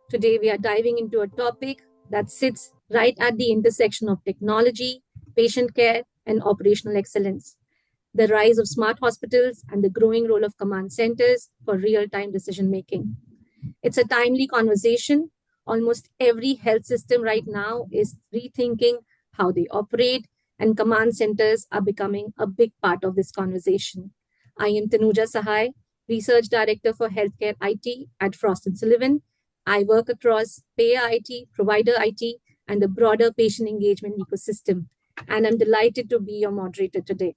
Today, we are diving into a topic that sits right at the intersection of technology, patient care, and operational excellence: the rise of smart hospitals and the growing role of command centers for real time decision making. It's a timely conversation. Almost every health system right now is rethinking how they operate, and command centers are becoming a big part of this conversation. I am Tanuja Sahai, Research Director for Healthcare IT at Frost Sullivan. I work across payer IT, provider IT, and the broader patient engagement ecosystem. And I'm delighted to be your moderator today.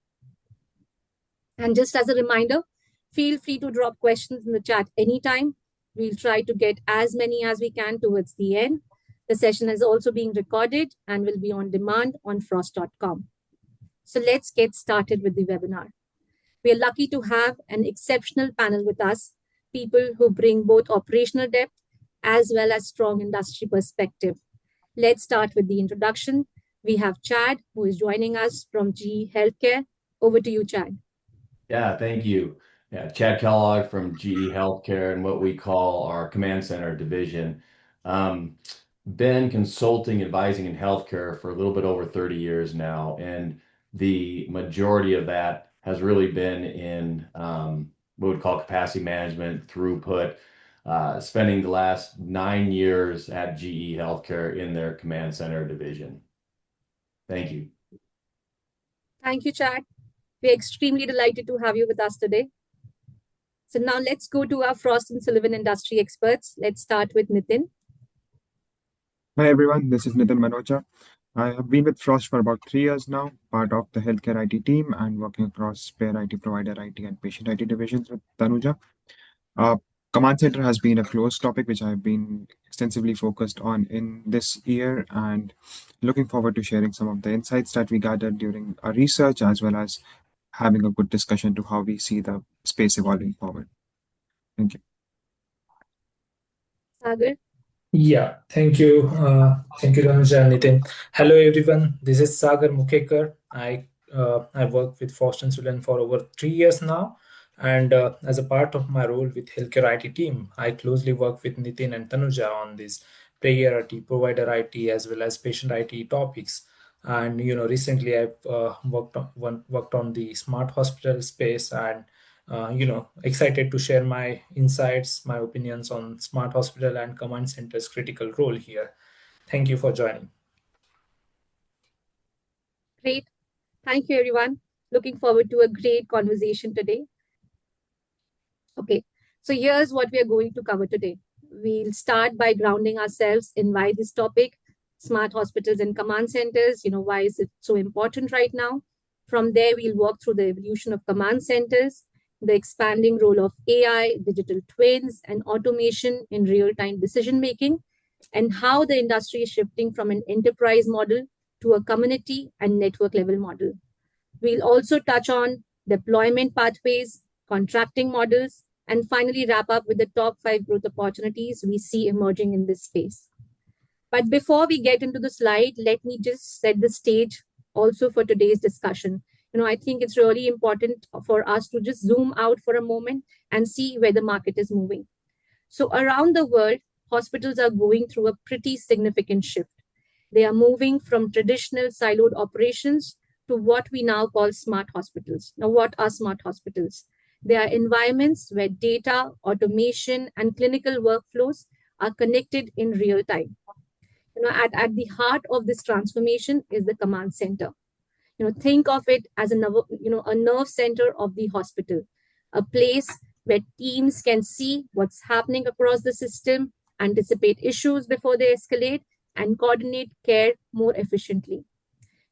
And just as a reminder, feel free to drop questions in the chat anytime. We'll try to get as many as we can towards the end. The session is also being recorded and will be on demand on frost.com. So let's get started with the webinar. We are lucky to have an exceptional panel with us, people who bring both operational depth as well as strong industry perspective. Let's start with the introduction. We have Chad, who is joining us from GE Healthcare. Over to you, Chad. Yeah, thank you. Yeah, Chad Kellogg from GE Healthcare and what we call our command center division. Been consulting, advising in healthcare for a little bit over 30 years now, and the majority of that has really been in what we would call capacity management, throughput, spending the last 9 years at GE Healthcare in their command center division. Thank you. Thank you, Chad. We're extremely delighted to have you with us today. So now let's go to our Frost & Sullivan industry experts. Let's start with Nitin. Hi everyone, this is Nitin Manocha. I have been with Frost for about 3 years now, part of the healthcare IT team and working across payer IT, provider IT, and patient IT divisions with Tanuja. Command Center has been a close topic which I've been extensively focused on in this year, and looking forward to sharing some of the insights that we gathered during our research, as well as having a good discussion to how we see the space evolving forward. Thank you. Sagar. Yeah, thank you. Thank you, Tanuja and Nitin. Hello, everyone. This is Sagar Mukhekar. I work with Frost & Sullivan for over 3 years now. And as a part of my role with Healthcare IT team, I closely work with Nitin and Tanuja on this payer IT, provider IT, as well as patient IT topics. And recently I've worked on the smart hospital space, and excited to share my insights, my opinions on smart hospital and command center's critical role here. Thank you for joining. Great. Thank you, everyone. Looking forward to a great conversation today. Okay, so here's what we are going to cover today. We'll start by grounding ourselves in why this topic, smart hospitals and command centers, why is it so important right now? From there, we'll walk through the evolution of command centers, the expanding role of AI, digital twins, and automation in real-time decision-making, and how the industry is shifting from an enterprise model to a community and network-level model. We'll also touch on deployment pathways, contracting models, and finally wrap up with the top 5 growth opportunities we see emerging in this space. But before we get into the slide, let me just set the stage also for today's discussion. I think it's really important for us to just zoom out for a moment and see where the market is moving. So around the world, hospitals are going through a pretty significant shift. They are moving from traditional siloed operations to what we now call smart hospitals. Now, what are smart hospitals? They are environments where data, automation, and clinical workflows are connected in real time. At the heart of this transformation is the command center. Think of it as a nerve center of the hospital, a place where teams can see what's happening across the system, anticipate issues before they escalate, and coordinate care more efficiently.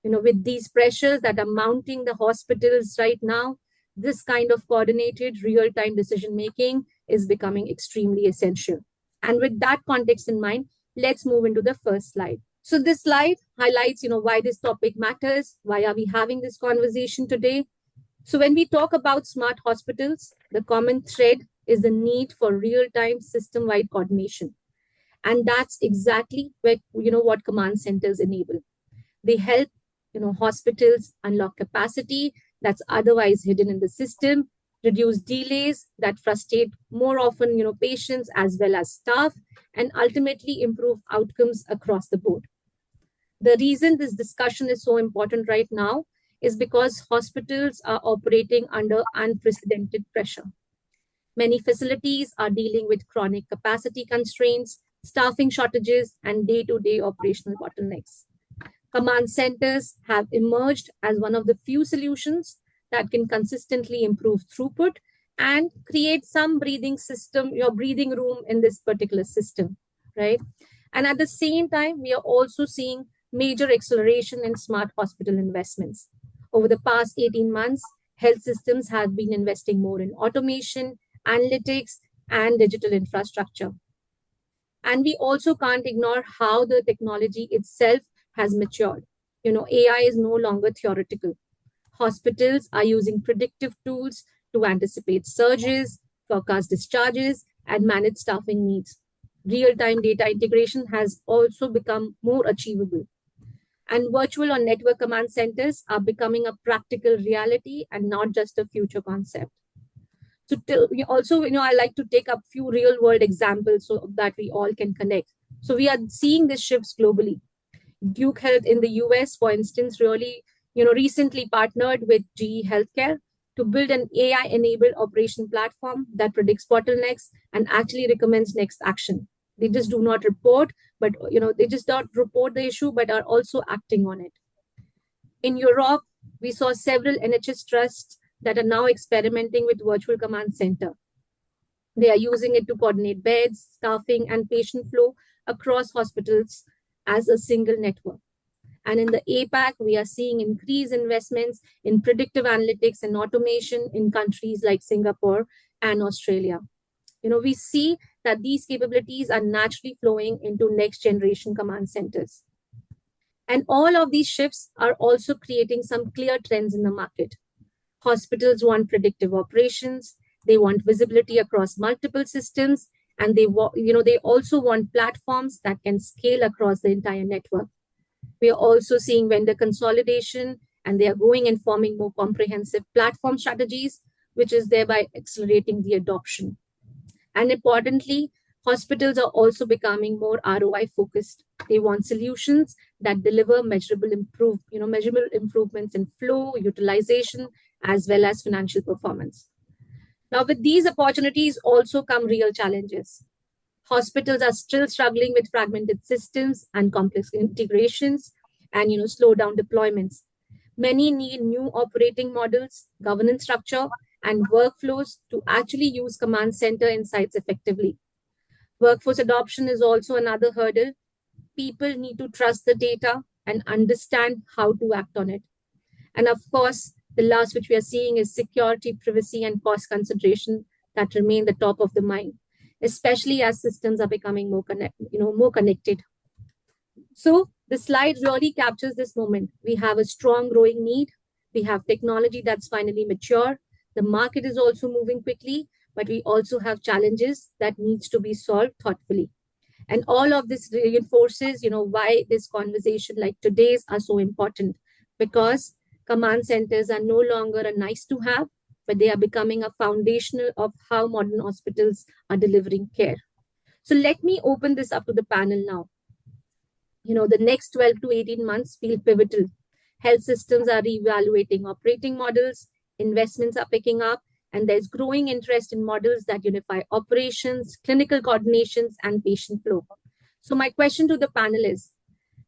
With these pressures that are mounting the hospitals right now, this kind of coordinated real-time decision-making is becoming extremely essential. And with that context in mind, let's move into the first slide. So this slide highlights, why this topic matters. Why are we having this conversation today? So when we talk about smart hospitals, the common thread is the need for real-time system-wide coordination. And that's exactly what command centers enable. They help, hospitals unlock capacity that's otherwise hidden in the system, reduce delays that frustrate more often, patients as well as staff, and ultimately improve outcomes across the board. The reason this discussion is so important right now is because hospitals are operating under unprecedented pressure. Many facilities are dealing with chronic capacity constraints, staffing shortages, and day to day operational bottlenecks. Command centers have emerged as one of the few solutions that can consistently improve throughput and create some breathing system, your breathing room in this particular system, right? And at the same time, we are also seeing major acceleration in smart hospital investments. Over the past 18 months, health systems have been investing more in automation, analytics, and digital infrastructure. And we also can't ignore how the technology itself has matured. AI is no longer theoretical. Hospitals are using predictive tools to anticipate surges, forecast discharges, and manage staffing needs. Real time data integration has also become more achievable. And virtual or network command centers are becoming a practical reality and not just a future concept. So also, I like to take up few real world examples so that we all can connect. So we are seeing these shifts globally. Duke Health in the US, for instance, really, recently partnered with GE Healthcare to build an AI-enabled operation platform that predicts bottlenecks and actually recommends next action. They just do not report, but they just don't report the issue, but are also acting on it. In Europe, we saw several NHS trusts that are now experimenting with virtual command center. They are using it to coordinate beds, staffing, and patient flow across hospitals as a single network. And in the APAC, we are seeing increased investments in predictive analytics and automation in countries like Singapore and Australia. We see that these capabilities are naturally flowing into next generation command centers. And all of these shifts are also creating some clear trends in the market. Hospitals want predictive operations, they want visibility across multiple systems, and they also want platforms that can scale across the entire network. We are also seeing vendor consolidation, and they are going and forming more comprehensive platform strategies, which is thereby accelerating the adoption. And importantly, hospitals are also becoming more ROI focused. They want solutions that deliver measurable improvements in flow, utilization, as well as financial performance. Now, with these opportunities also come real challenges. Hospitals are still struggling with fragmented systems and complex integrations and slow down deployments. Many need new operating models, governance structure, and workflows to actually use command center insights effectively. Workforce adoption is also another hurdle. People need to trust the data and understand how to act on it. And of course, the last which we are seeing is security, privacy, and cost consideration that remain the top of the mind, especially as systems are becoming more connected. So the slide really captures this moment. We have a strong growing need. We have technology that's finally mature. The market is also moving quickly, but we also have challenges that needs to be solved thoughtfully. And all of this reinforces, why this conversation like today's are so important, because command centers are no longer a nice to have, but they are becoming a foundational of how modern hospitals are delivering care. So let me open this up to the panel now. The next 12 to 18 months feel pivotal. Health systems are reevaluating operating models, investments are picking up, and there's growing interest in models that unify operations, clinical coordinations, and patient flow. So my question to the panel is,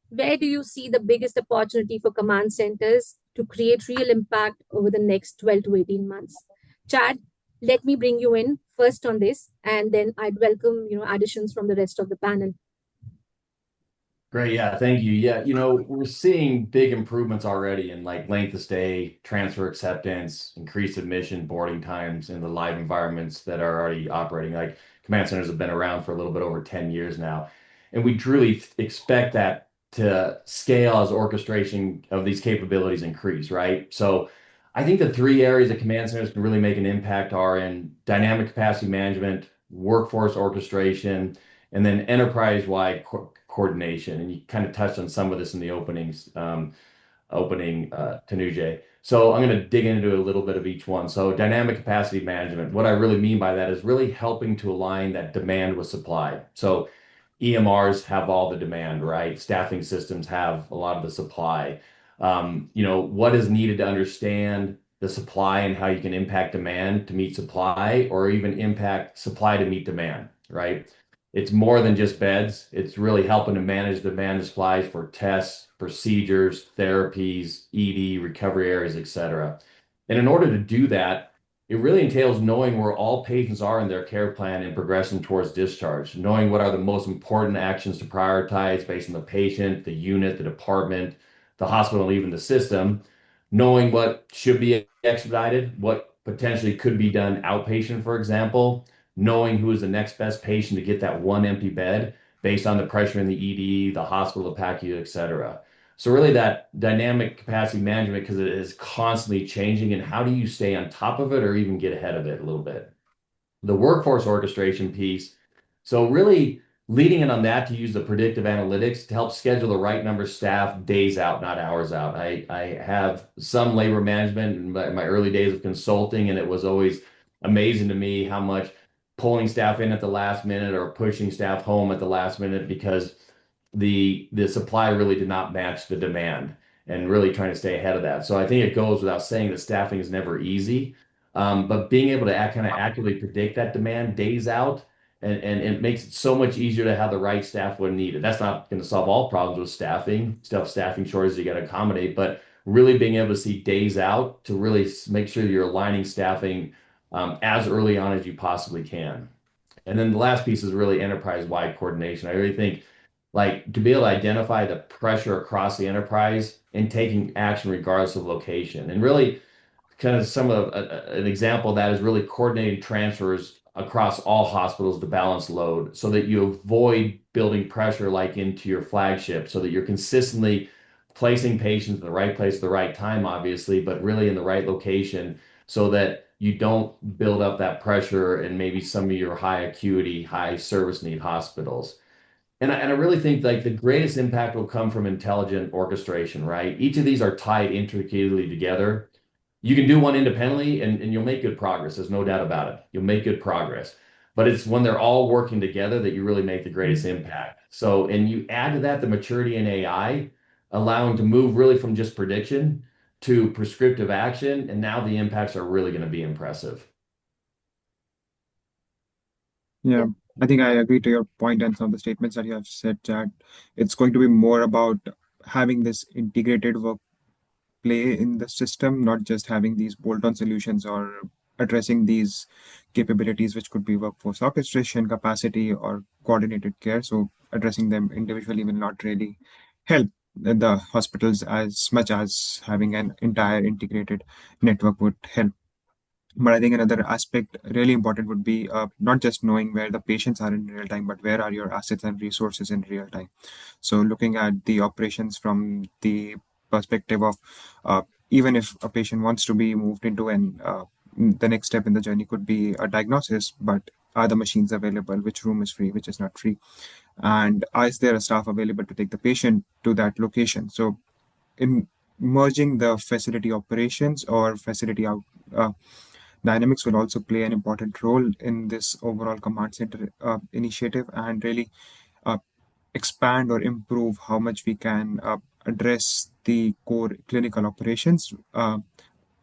where do you see the biggest opportunity for command centers to create real impact over the next 12 to 18 months? Chad, let me bring you in first on this, and then I'd welcome, additions from the rest of the panel. Great. Yeah. Thank you. Yeah. We're seeing big improvements already in like length of stay, transfer acceptance, increased admission, boarding times in the live environments that are already operating. Like command centers have been around for a little bit over 10 years now. And we truly expect that to scale as orchestration of these capabilities increase, right? So I think the three areas that command centers can really make an impact are in dynamic capacity management, workforce orchestration, and then enterprise-wide coordination. And you kind of touched on some of this in the openings. opening, Tanujay. So I'm going to dig into a little bit of each one. So dynamic capacity management, what I really mean by that is really helping to align that demand with supply. So EMRs have all the demand, right? Staffing systems have a lot of the supply. What is needed to understand the supply and how you can impact demand to meet supply, or even impact supply to meet demand, right? It's more than just beds. It's really helping to manage demand and supplies for tests, procedures, therapies, ED, recovery areas, etc. And in order to do that, it really entails knowing where all patients are in their care plan and progression towards discharge, knowing what are the most important actions to prioritize based on the patient, the unit, the department, the hospital, and even the system, knowing what should be expedited, what potentially could be done outpatient, for example, knowing who is the next best patient to get that one empty bed based on the pressure in the ED, the hospital, the PACU, et cetera. So really that dynamic capacity management, because it is constantly changing, and how do you stay on top of it or even get ahead of it a little bit? The workforce orchestration piece. So really leading in on that to use the predictive analytics to help schedule the right number of staff days out, not hours out. I have some labor management in my early days of consulting, and it was always amazing to me how much pulling staff in at the last minute or pushing staff home at the last minute because the supply really did not match the demand, and really trying to stay ahead of that. So I think it goes without saying that staffing is never easy, but being able to kind of accurately predict that demand days out, and it makes it so much easier to have the right staff when needed. That's not going to solve all problems with staffing shortages you got to accommodate, but really being able to see days out to really make sure that you're aligning staffing as early on as you possibly can. And then the last piece is really enterprise-wide coordination. I really think like to be able to identify the pressure across the enterprise and taking action regardless of location. And really kind of an example of that is really coordinating transfers across all hospitals to balance load so that you avoid building pressure like into your flagship, so that you're consistently placing patients in the right place at the right time, obviously, but really in the right location so that you don't build up that pressure in maybe some of your high acuity, high service need hospitals. And I really think like the greatest impact will come from intelligent orchestration, right? Each of these are tied intricately together. You can do one independently and you'll make good progress. There's no doubt about it. You'll make good progress. But it's when they're all working together that you really make the greatest impact. So, and you add to that the maturity in AI, allowing to move really from just prediction to prescriptive action. And now the impacts are really going to be impressive. Yeah, Yeah. I think I agree to your point and some of the statements that you have said, Chad. It's going to be more about having this integrated work play in the system, not just having these bolt-on solutions or addressing these capabilities, which could be workforce orchestration, capacity, or coordinated care. So addressing them individually will not really help the hospitals as much as having an entire integrated network would help. But I think another aspect really important would be not just knowing where the patients are in real time, but where are your assets and resources in real time. So looking at the operations from the perspective of even if a patient wants to be moved into the next step in the journey could be a diagnosis, but are the machines available? Which room is free? Which is not free? And is there a staff available to take the patient to that location? So in merging the facility operations or facility out. Dynamics will also play an important role in this overall command center initiative and really uh, expand or improve how much we can address the core clinical operations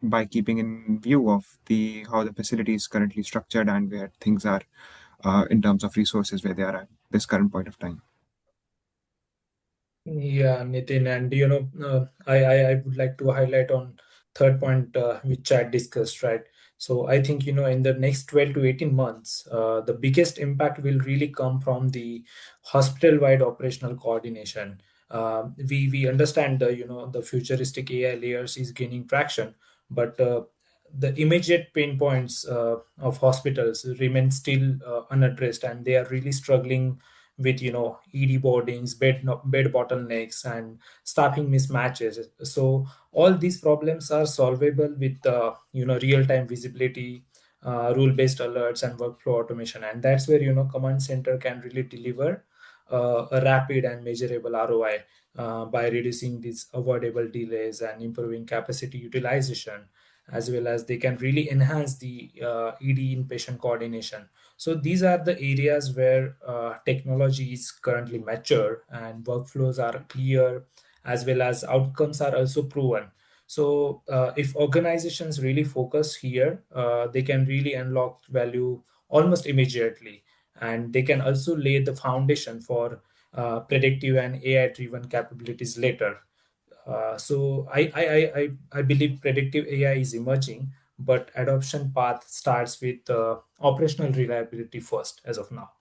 by keeping in view of the how the facility is currently structured and where things are in terms of resources where they are at this current point of time. Yeah, Nitin, and I would like to highlight on third point which Chad discussed, right? So I think in the next 12 to 18 months, the biggest impact will really come from the hospital-wide operational coordination. We understand the futuristic AI layers is gaining traction, but the immediate pain points of hospitals remain still unaddressed, and they are really struggling with ED boardings, bed bottlenecks, and staffing mismatches. So all these problems are solvable with real time visibility, rule based alerts, and workflow automation. And that's where command center can really deliver a rapid and measurable ROI. by reducing these avoidable delays and improving capacity utilization, as well as they can really enhance the ED in-patient coordination. So these are the areas where technology is currently mature and workflows are clear, as well as outcomes are also proven. So if organizations really focus here, they can really unlock value almost immediately, and they can also lay the foundation for predictive and AI-driven capabilities later. So I believe predictive AI is emerging, but adoption path starts with operational reliability first, as of now.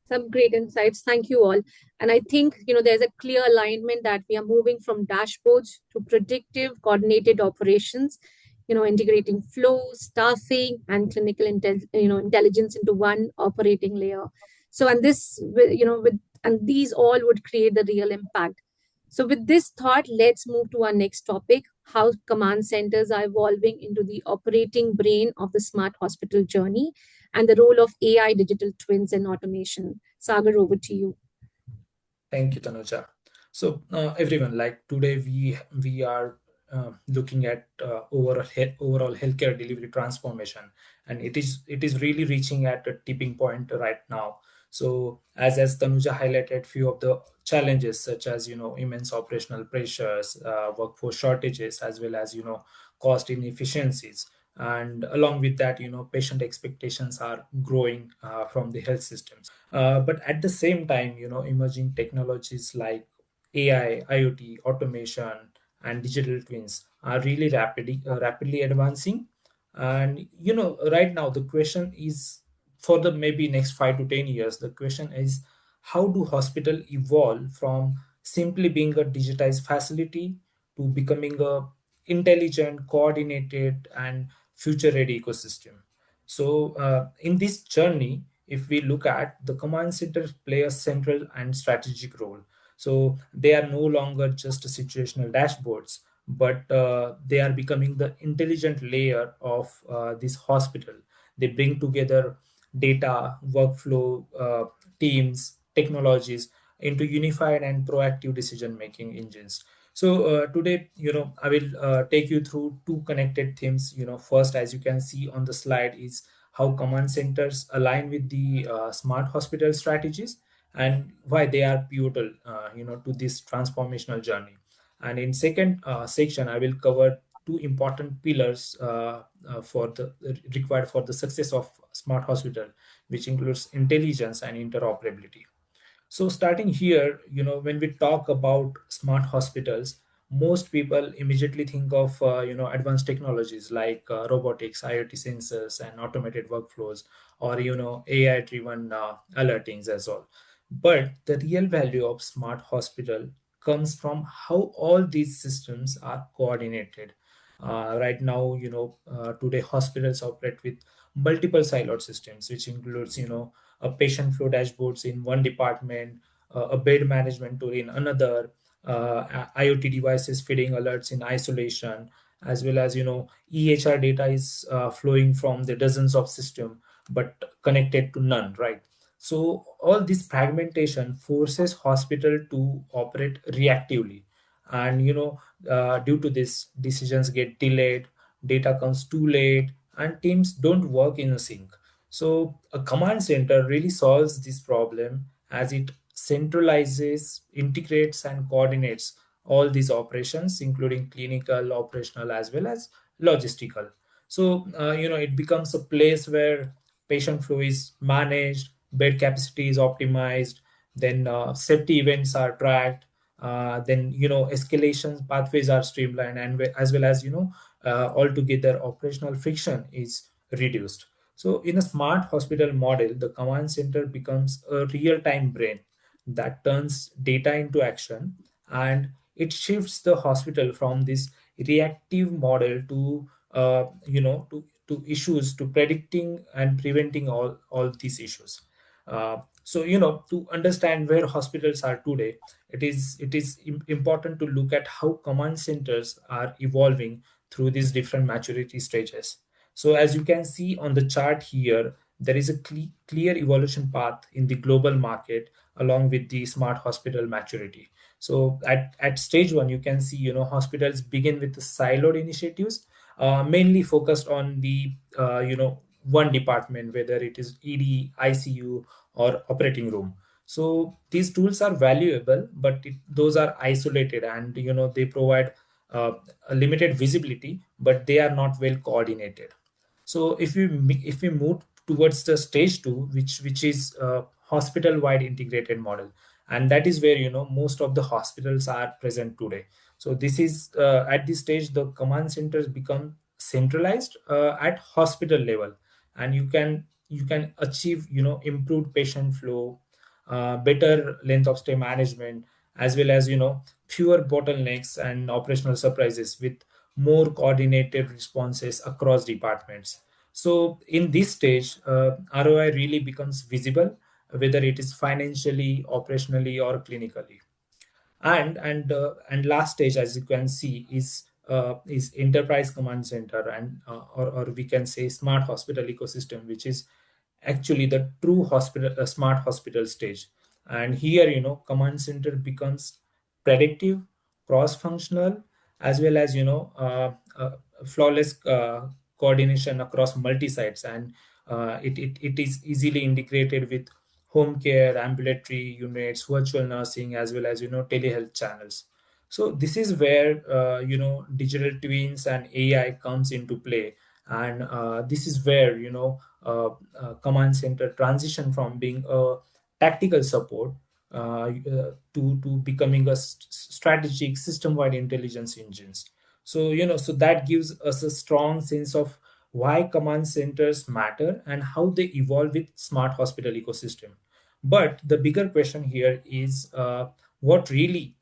Some great insights. Thank you all. And I think, there's a clear alignment that we are moving from dashboards to predictive coordinated operations, integrating flow, staffing, and clinical intelligence into one operating layer. So, and this, and these all would create the real impact. So, with this thought, let's move to our next topic: how command centers are evolving into the operating brain of the smart hospital journey and the role of AI, digital twins, and automation. Sagar, over to you. Thank you, Tanuja. So, everyone, like today, we are looking at overall healthcare delivery transformation, and it is really reaching at a tipping point right now. So, as Tanuja highlighted, few of the challenges such as immense operational pressures, workforce shortages, as well as cost inefficiencies, and along with that, patient expectations are growing from the health systems. But at the same time, emerging technologies like AI, IoT, automation, and digital twins are really rapidly advancing. And right now the question is, for the maybe next 5 to 10 years, the question is, how do hospital evolve from simply being a digitized facility to becoming a intelligent, coordinated, and future-ready ecosystem? So, in this journey, if we look at the command center play a central and strategic role. So they are no longer just situational dashboards, but they are becoming the intelligent layer of this hospital. They bring together data, workflow, teams, technologies into unified and proactive decision making engines. So today, I will take you through two connected themes. First, as you can see on the slide, is how command centers align with the smart hospital strategies and why they are pivotal, to this transformational journey. And in second section, I will cover two important pillars for the required for the success of smart hospital, which includes intelligence and interoperability. So starting here, when we talk about smart hospitals, most people immediately think of advanced technologies like robotics, IoT sensors, and automated workflows, or AI-driven alertings as well. But the real value of smart hospital comes from how all these systems are coordinated. Right now, today hospitals operate with multiple siloed systems, which includes a patient flow dashboards in one department, a bed management tool in another, IoT devices feeding alerts in isolation, as well as EHR data is flowing from the dozens of systems but connected to none, right? So all this fragmentation forces hospital to operate reactively, and due to this, decisions get delayed, data comes too late, and teams don't work in sync. So a command center really solves this problem as it centralizes, integrates, and coordinates all these operations, including clinical, operational, as well as logistical. So, it becomes a place where patient flow is managed, bed capacity is optimized, then safety events are tracked, then, escalation pathways are streamlined, and as well as, altogether operational friction is reduced. So, in a smart hospital model, the command center becomes a real time brain that turns data into action, and it shifts the hospital from this reactive model to to issues, to predicting and preventing all these issues. So to understand where hospitals are today, it is important to look at how command centers are evolving through these different maturity stages. So as you can see on the chart here, there is a clear evolution path in the global market along with the smart hospital maturity. So at stage one, you can see, hospitals begin with the siloed initiatives, mainly focused on the, one department, whether it is ED, ICU, or operating room. So these tools are valuable, but those are isolated, and they provide uh, a limited visibility, but they are not well coordinated. So if we move towards the stage two, which is hospital wide integrated model, and that is where most of the hospitals are present today. So this is at this stage the command centers become centralized at hospital level, and you can achieve improved patient flow, better length of stay management, as well as fewer bottlenecks and operational surprises with more coordinated responses across departments. So in this stage, ROI really becomes visible, whether it is financially, operationally, or clinically. And last stage, as you can see, is enterprise command center, and or we can say smart hospital ecosystem, which is actually the true hospital smart hospital stage. And here, command center becomes predictive, cross functional, as well as flawless coordination across multi sites, and it is easily integrated with home care, ambulatory units, virtual nursing, as well as telehealth channels. So this is where digital twins and AI comes into play, and this is where command center transition from being a tactical support to becoming a strategic system-wide intelligence engines. So so that gives us a strong sense of why command centers matter and how they evolve with smart hospital ecosystem. But the bigger question here is what really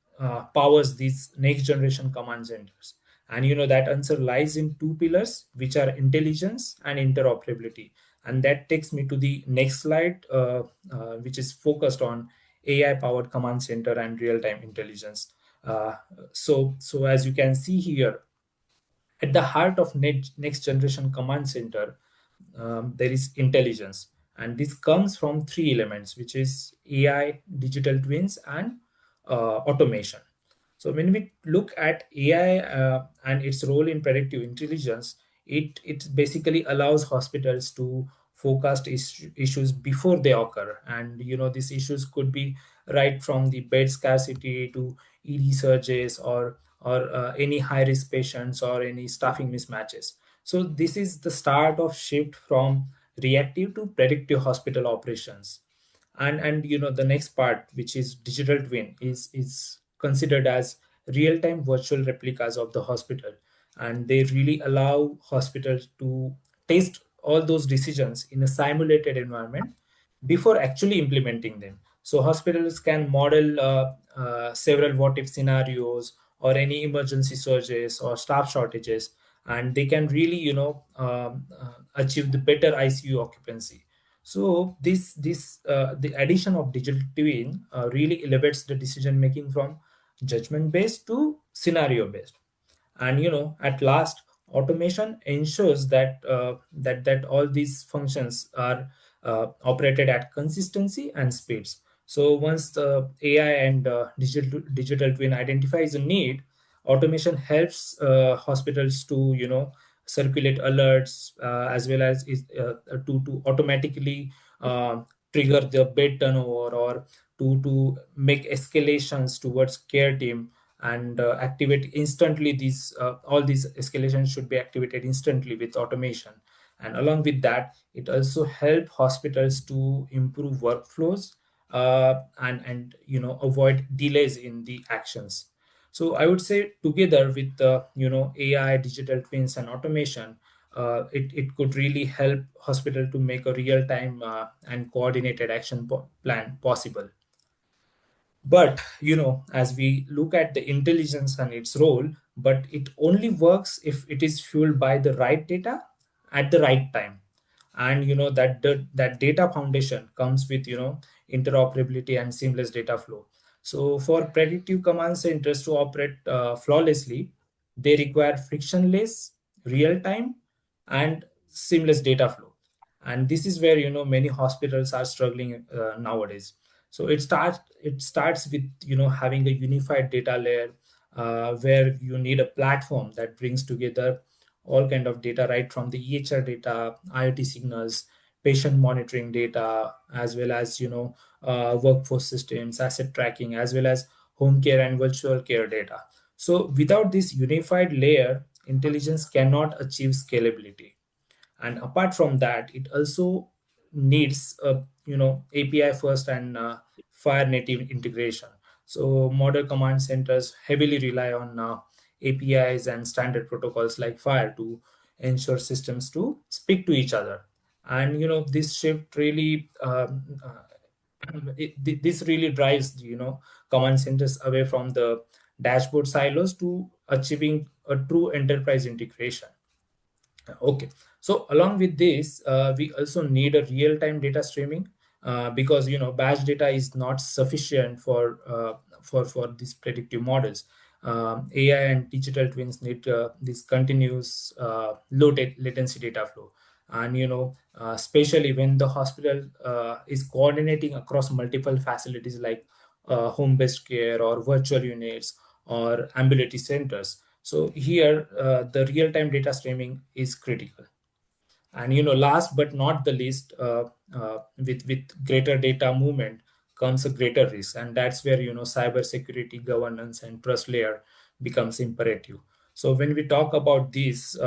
powers these next generation command centers. And that answer lies in two pillars, which are intelligence and interoperability. And that takes me to the next slide, which is focused on AI powered command center and real time intelligence. So as you can see here, at the heart of next generation command center, there is intelligence. And this comes from three elements, which is AI, digital twins, and automation. So when we look at AI and its role in predictive intelligence, it basically allows hospitals to forecast issues before they occur. And these issues could be right from the bed scarcity to ED surges, or any high risk patients, or any staffing mismatches. So this is the start of shift from reactive to predictive hospital operations. And the next part, which is digital twin, is considered as real time virtual replicas of the hospital, and they really allow hospitals to test all those decisions in a simulated environment before actually implementing them. So hospitals can model several what if scenarios, or any emergency surges or staff shortages, and they can really achieve the better ICU occupancy. So the addition of digital twin really elevates the decision making from judgment based to scenario based. And at last, automation ensures that all these functions are operated at consistency and speeds. So once the AI and digital twin identifies a need, automation helps hospitals to circulate alerts, as well as to automatically uh, trigger the bed turnover, or to make escalations towards care team, and activate instantly. These all these escalations should be activated instantly with automation. And along with that, it also help hospitals to improve workflows, and avoid delays in the actions. So I would say, together with the AI, digital twins, and automation, it could really help hospital to make a real time and coordinated action plan possible. But as we look at the intelligence and its role, but it only works if it is fueled by the right data at the right time. And that data foundation comes with interoperability and seamless data flow. So for predictive command centers to operate flawlessly, they require frictionless, real time, and seamless data flow. And this is where many hospitals are struggling nowadays. So it starts with having a unified data layer, where you need a platform that brings together all kind of data, right from the EHR data, IoT signals, patient monitoring data, as well as workforce systems, asset tracking, as well as home care and virtual care data. So without this unified layer, intelligence cannot achieve scalability. And apart from that, it also needs a API first and fire native integration. So modern command centers heavily rely on APIs and standard protocols like fire to ensure systems to speak to each other. And this shift really this really drives command centers away from the dashboard silos to achieving a true enterprise integration. Okay, so along with this, we also need a real-time data streaming, because batch data is not sufficient for these predictive models. AI and digital twins need this continuous latency data flow, and especially when the hospital is coordinating across multiple facilities like home-based care or virtual units or ambulatory centers. So here, the real-time data streaming is critical. And last but not the least, with greater data movement comes a greater risk, and that's where cyber security, governance, and trust layer becomes imperative. So when we talk about these,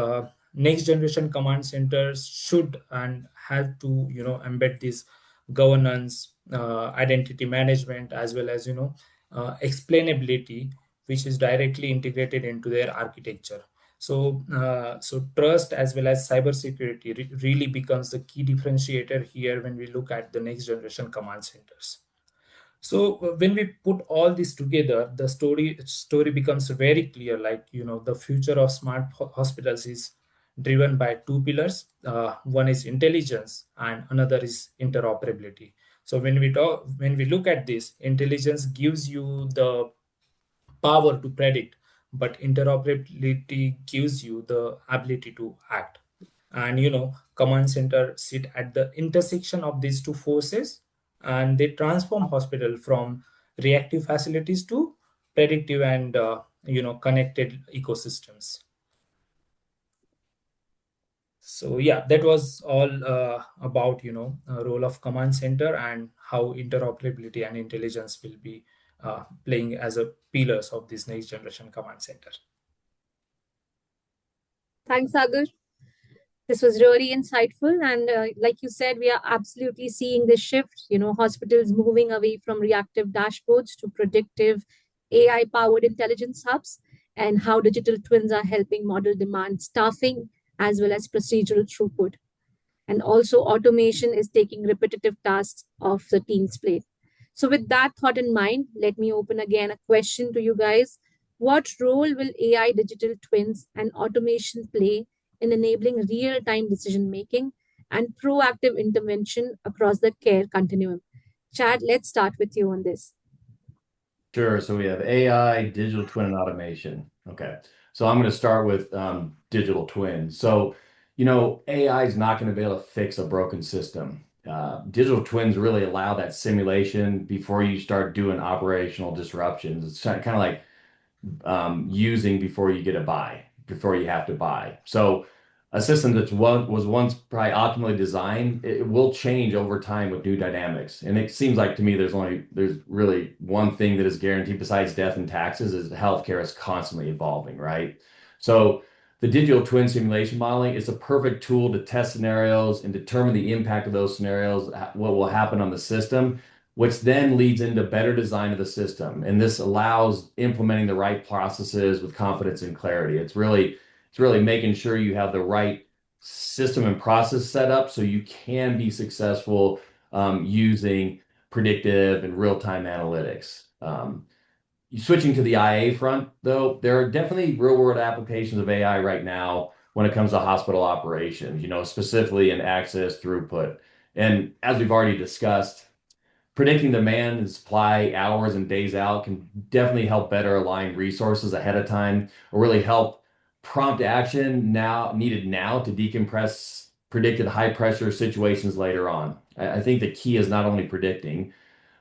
next generation command centers should and have to embed this governance, identity management, as well as explainability, which is directly integrated into their architecture. So trust as well as cybersecurity really becomes the key differentiator here when we look at the next generation command centers. So when we put all this together, the story becomes very clear. Like the future of smart hospitals is driven by two pillars. One is intelligence, and another is interoperability. So when we look at this, intelligence gives you the power to predict, but interoperability gives you the ability to act. And command center sit at the intersection of these two forces, and they transform hospital from reactive facilities to predictive and connected ecosystems. So yeah, that was all about role of command center and how interoperability and intelligence will be playing as a pillars of this next generation command center. Thanks, Sagar. This was really insightful. And like you said, we are absolutely seeing this shift, hospitals moving away from reactive dashboards to predictive AI powered intelligence hubs, and how digital twins are helping model demand staffing as well as procedural throughput. And also, automation is taking repetitive tasks off the team's plate. So, with that thought in mind, let me open again a question to you guys. What role will AI, digital twins, and automation play in enabling real time decision making and proactive intervention across the care continuum? Chad, let's start with you on this. Sure. So we have AI, digital twin, and automation. Okay. So I'm going to start with digital twins. So, AI is not going to be able to fix a broken system. Digital twins really allow that simulation before you start doing operational disruptions. It's kind of like using before you get a buy, before you have to buy. So a system that was once probably optimally designed, it will change over time with new dynamics. And it seems like to me there's really one thing that is guaranteed besides death and taxes is healthcare is constantly evolving, right? So the digital twin simulation modeling is a perfect tool to test scenarios and determine the impact of those scenarios, what will happen on the system, which then leads into better design of the system. And this allows implementing the right processes with confidence and clarity. It's really making sure you have the right system and process set up so you can be successful using predictive and real-time analytics. Switching to the IA front, though, there are definitely real-world applications of AI right now when it comes to hospital operations, specifically in access throughput. And as we've already discussed, predicting demand and supply hours and days out can definitely help better align resources ahead of time or really help prompt action needed now to decompress predicted high pressure situations later on. I think the key is not only predicting,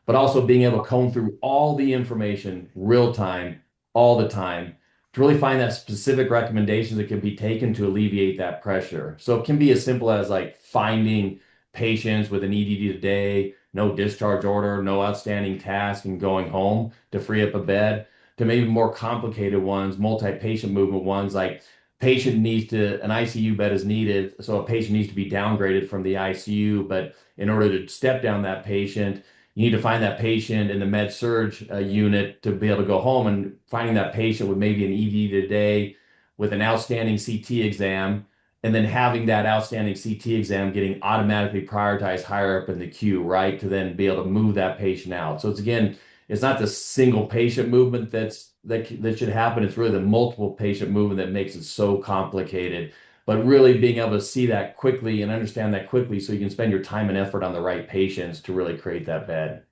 but also being able to comb through all the information real time, all the time, to really find that specific recommendations that can be taken to alleviate that pressure. So it can be as simple as like finding patients with an EDD today, no discharge order, no outstanding task, and going home to free up a bed, to maybe more complicated ones, multi-patient movement ones like an ICU bed is needed, so a patient needs to be downgraded from the ICU, but in order to step down that patient, you need to find that patient in the med surge unit to be able to go home, and finding that patient with maybe an ED today with an outstanding CT exam, and then having that outstanding CT exam getting automatically prioritized higher up in the queue, right? To then be able to move that patient out. So it's not the single patient movement that should happen. It's really the multiple patient movement that makes it so complicated. But really being able to see that quickly and understand that quickly so you can spend your time and effort on the right patients to really create that bed.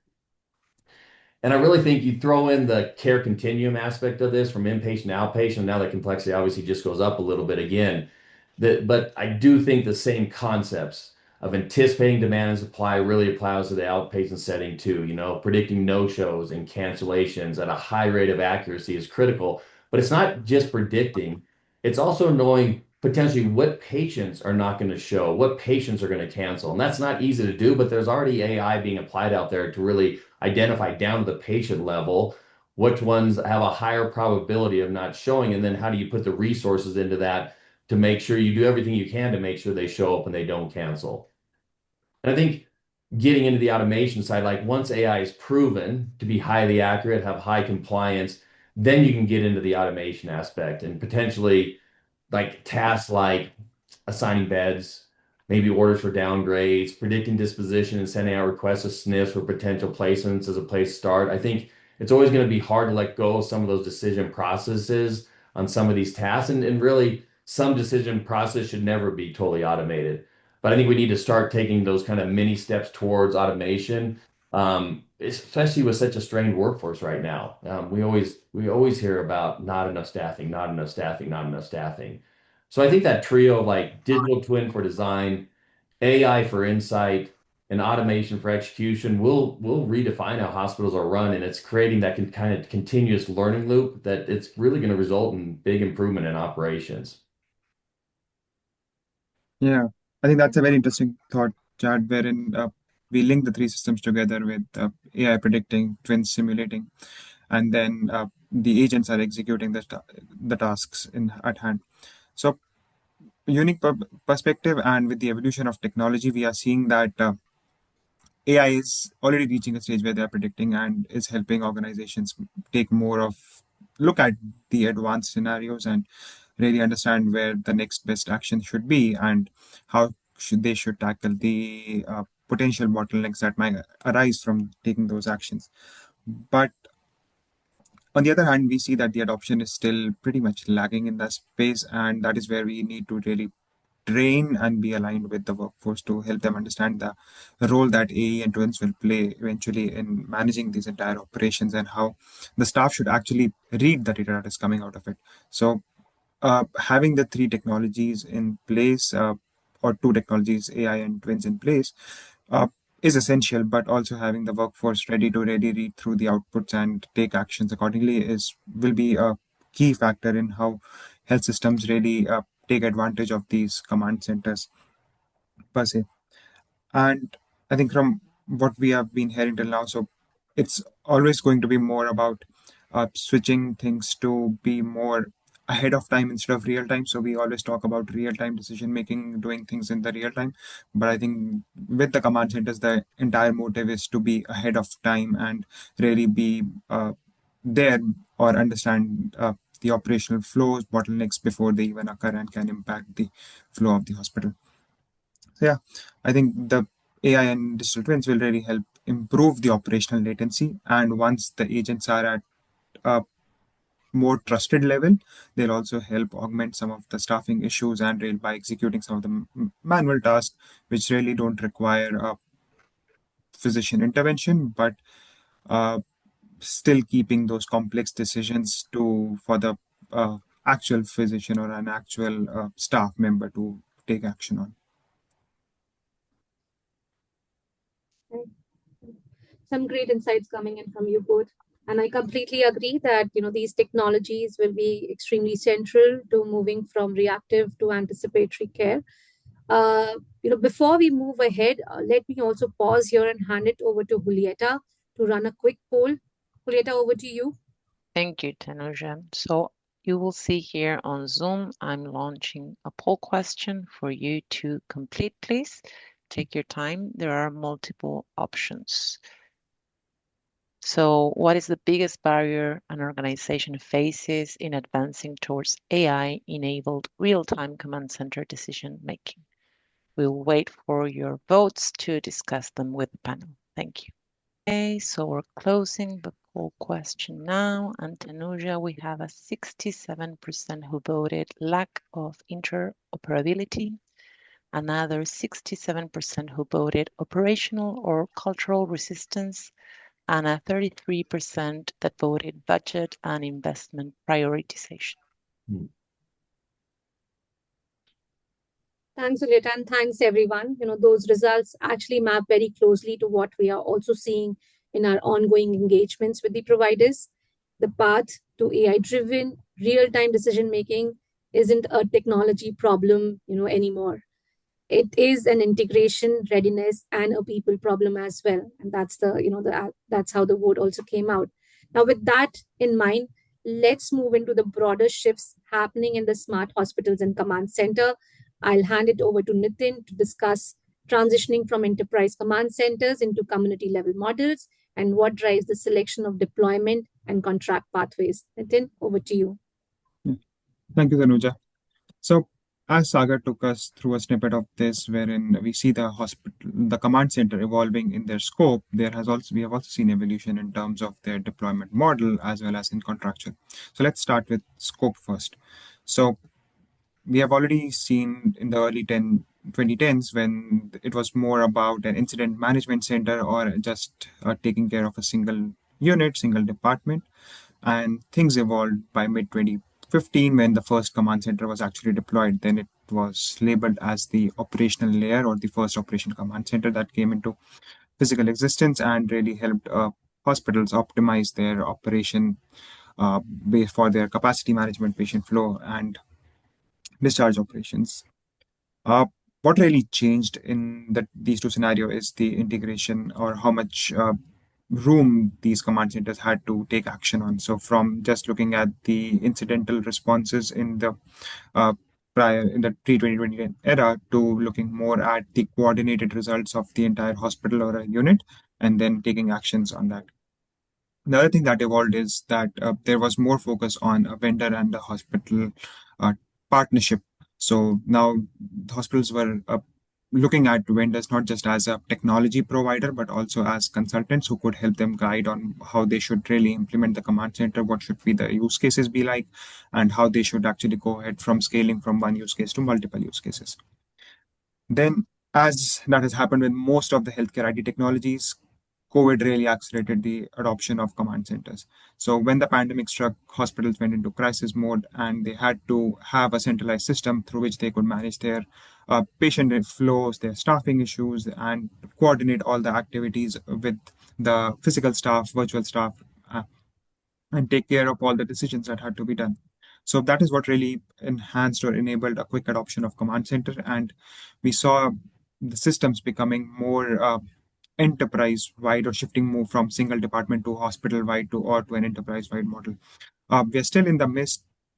And I really think you throw in the care continuum aspect of this from inpatient to outpatient. Now the complexity obviously just goes up a little bit again. But I do think the same concepts of anticipating demand and supply really applies to the outpatient setting too. Predicting no-shows and cancellations at a high rate of accuracy is critical. But it's not just predicting, it's also knowing potentially what patients are not going to show, what patients are going to cancel. And that's not easy to do, but there's already AI being applied out there to really identify down to the patient level which ones have a higher probability of not showing, and then how do you put the resources into that to make sure you do everything you can to make sure they show up and they don't cancel. And I think getting into the automation side, like once AI is proven to be highly accurate, have high compliance, then you can get into the automation aspect and potentially like tasks like assigning beds, maybe orders for downgrades, predicting disposition, and sending out requests to SNFs for potential placements as a place to start. I think it's always going to be hard to let go of some of those decision processes on some of these tasks. And really, some decision process should never be totally automated. But I think we need to start taking those kind of mini steps towards automation, especially with such a strained workforce right now. We always hear about not enough staffing, not enough staffing, not enough staffing. So I think that trio of like digital twin for design, AI for insight, and automation for execution will redefine how hospitals are run, and it's creating that kind of continuous learning loop that it's really going to result in big improvement in operations. Yeah, I think that's a very interesting thought, Chad, wherein we link the three systems together with AI predicting, twins simulating, and then the agents are executing the tasks at hand. So, unique perspective, and with the evolution of technology, we are seeing that AI is already reaching a stage where they are predicting and is helping organizations take more of look at the advanced scenarios and really understand where the next best action should be and how should tackle the potential bottlenecks that might arise from taking those actions. But on the other hand, we see that the adoption is still pretty much lagging in that space, and that is where we need to really train and be aligned with the workforce to help them understand the role that AE and twins will play eventually in managing these entire operations and how the staff should actually read the data that is coming out of it. So having the three technologies in place, or two technologies, AI and twins in place, uh, is essential. But also having the workforce ready to really read through the outputs and take actions accordingly will be a key factor in how health systems really take advantage of these command centers per se. And I think from what we have been hearing till now, so it's always going to be more about switching things to be more ahead of time instead of real time. So we always talk about real time decision making, doing things in the real time. But I think with the command centers, the entire motive is to be ahead of time and really be there or understand the operational flows, bottlenecks before they even occur and can impact the flow of the hospital. So yeah, I think the AI and digital twins will really help improve the operational latency. And once the agents are at a more trusted level, they'll also help augment some of the staffing issues and really by executing some of the manual tasks, which really don't require physician intervention, but uh, still keeping those complex decisions to for the actual physician or an actual staff member to take action on. Some great insights coming in from you both. And I completely agree that these technologies will be extremely central to moving from reactive to anticipatory care. Before we move ahead, let me also pause here and hand it over to Julieta to run a quick poll. Julieta, over to you. Thank you, Tanuja. So you will see here on Zoom, I'm launching a poll question for you to complete, please. Take your time. There are multiple options. So what is the biggest barrier an organization faces in advancing towards AI-enabled real-time command center decision making? We'll wait for your votes to discuss them with the panel. Thank you. Okay, so we're closing the poll question now. And Tanuja, we have a 67% who voted lack of interoperability, another 67% who voted operational or cultural resistance, and a 33% that voted budget and investment prioritization. Thanks, Julieta, and thanks everyone. Those results actually map very closely to what we are also seeing in our ongoing engagements with the providers. The path to AI-driven real-time decision making isn't a technology problem, anymore. It is an integration, readiness, and a people problem as well. And that's how the vote also came out. Now, with that in mind, let's move into the broader shifts happening in the smart hospitals and command center. I'll hand it over to Nitin to discuss transitioning from enterprise command centers into community level models and what drives the selection of deployment and contract pathways. Nitin, over to you. Thank you, Tanuja. So, as Sagar took us through a snippet of this, wherein we see the command center evolving in their scope, we have also seen evolution in terms of their deployment model as well as in contractual. So let's start with scope first. So we have already seen in the early 2010s when it was more about an incident management center or just taking care of a single unit, single department. And things evolved by mid 2015 when the first command center was actually deployed. Then it was labeled as the operational layer or the first operation command center that came into physical existence and really helped hospitals optimize their operation for their capacity management, patient flow, and discharge operations. Uh, what really changed in these two scenarios is the integration or how much room these command centers had to take action on. So from just looking at the incidental responses in the pre-2020 era to looking more at the coordinated results of the entire hospital or a unit and then taking actions on that. The other thing that evolved is that there was more focus on a vendor and a hospital uh, partnership. So now hospitals were looking at vendors not just as a technology provider, but also as consultants who could help them guide on how they should really implement the command center, what should be the use cases be like, and how they should actually go ahead from scaling from one use case to multiple use cases. Then, as that has happened with most of the healthcare IT technologies, COVID really accelerated the adoption of command centers. So when the pandemic struck, hospitals went into crisis mode and they had to have a centralized system through which they could manage their patient flows, their staffing issues, and coordinate all the activities with the physical staff, virtual staff, and take care of all the decisions that had to be done. So that is what really enhanced or enabled a quick adoption of command center. And we saw the systems becoming more enterprise wide or shifting more from single department to hospital wide to an enterprise wide model. We're still in the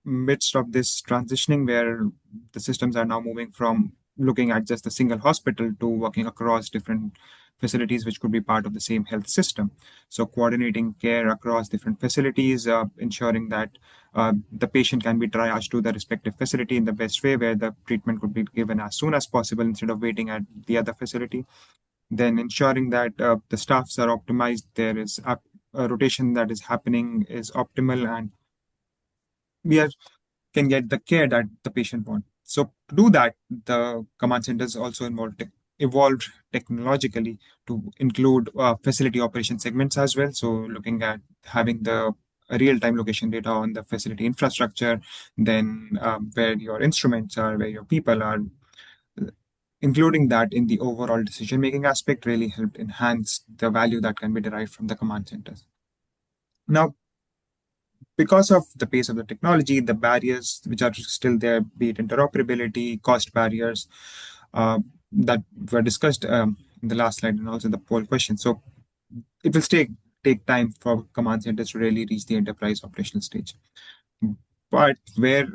midst of this transitioning where the systems are now moving from looking at just a single hospital to working across different facilities which could be part of the same health system. So coordinating care across different facilities, ensuring that the patient can be triaged to the respective facility in the best way where the treatment could be given as soon as possible instead of waiting at the other facility. Then ensuring that the staffs are optimized, there is a rotation that is happening is optimal, and we can get the care that the patient wants. So to do that, the command centers also evolved technologically to include facility operation segments as well. So looking at having the real-time location data on the facility infrastructure, then where your instruments are, where your people are, including that in the overall decision-making aspect really helped enhance the value that can be derived from the command centers. Now, because of the pace of the technology, the barriers which are still there, be it interoperability, cost barriers, that were discussed in the last slide and also the poll question. So it will take time for command centers to really reach the enterprise operational stage. But where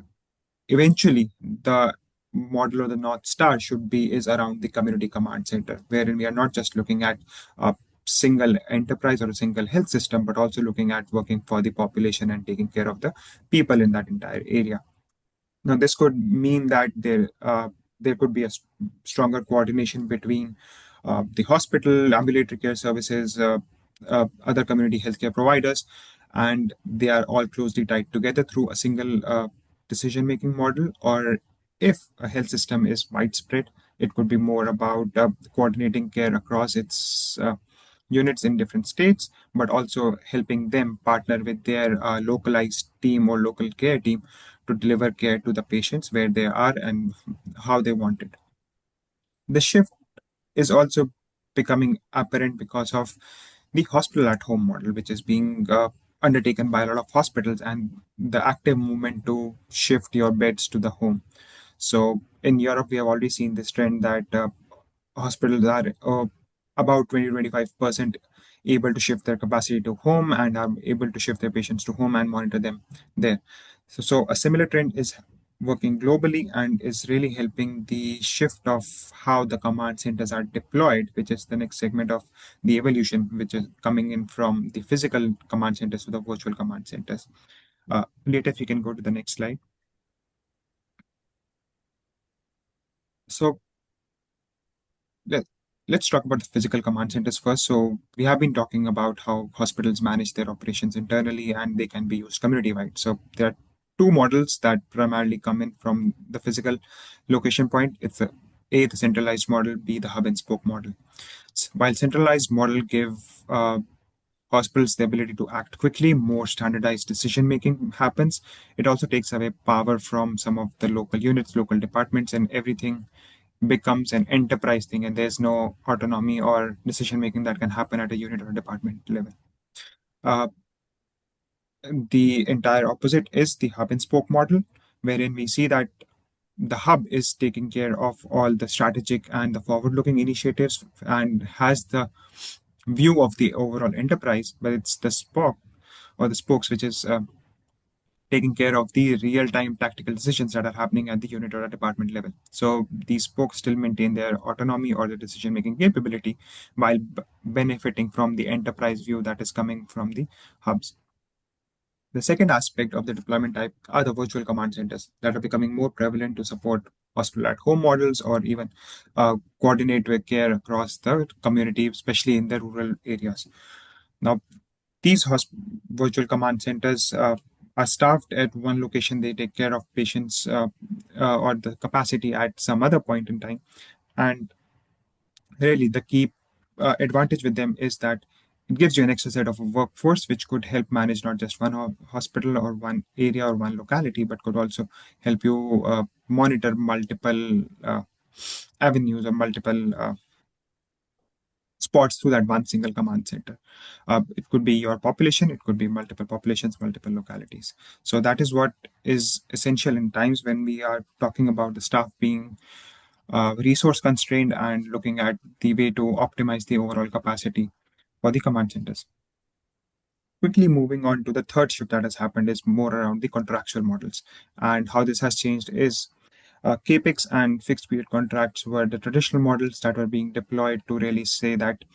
eventually the model or the North Star should be is around the community command center, wherein we are not just looking at a single enterprise or a single health system, but also looking at working for the population and taking care of the people in that entire area. Now, this could mean that there could be a stronger coordination between the hospital, ambulatory care services, other community healthcare providers, and they are all closely tied together through a single decision-making model. Or if a health system is widespread, it could be more about coordinating care across its units in different states, but also helping them partner with their localized team or local care team to deliver care to the patients where they are and how they want it. The shift is also becoming apparent because of the hospital at home model, which is being undertaken by a lot of hospitals, and the active movement to shift your beds to the home. So in Europe, we have already seen this trend that hospitals are about 20 to 25% able to shift their capacity to home and are able to shift their patients to home and monitor them there. So a similar trend is working globally and is really helping the shift of how the command centers are deployed, which is the next segment of the evolution, which is coming in from the physical command centers to the virtual command centers. Later, if you can go to the next slide. So let, let's talk about the physical command centers first. So we have been talking about how hospitals manage their operations internally and they can be used community-wide. So there are two models that primarily come in from the physical location point. It's the centralized model, B, the hub and spoke model. While centralized model give hospitals the ability to act quickly, more standardized decision making happens. It also takes away power from some of the local units, local departments, and everything becomes an enterprise thing, and there's no autonomy or decision making that can happen at a unit or a department level. Uh, the entire opposite is the hub and spoke model, wherein we see that the hub is taking care of all the strategic and the forward looking initiatives and has the view of the overall enterprise, but it's the spoke or the spokes which is taking care of the real-time tactical decisions that are happening at the unit or a department level. So these spokes still maintain their autonomy or the decision-making capability while benefiting from the enterprise view that is coming from the hubs. The second aspect of the deployment type are the virtual command centers that are becoming more prevalent to support hospital at home models or even coordinate with care across the community, especially in the rural areas. Now, these virtual command centers are staffed at one location. They take care of patients or the capacity at some other point in time. And really, the key advantage with them is that it gives you an extra set of a workforce which could help manage not just one hospital or one area or one locality, but could also help you monitor multiple avenues or multiple spots through that one single command center. It could be your population, it could be multiple populations, multiple localities. So that is what is essential in times when we are talking about the staff being resource constrained and looking at the way to optimize the overall capacity for the command centers. Quickly moving on to the third shift that has happened is more around the contractual models. And how this has changed is CAPEX and fixed period contracts were the traditional models that were being deployed to really say that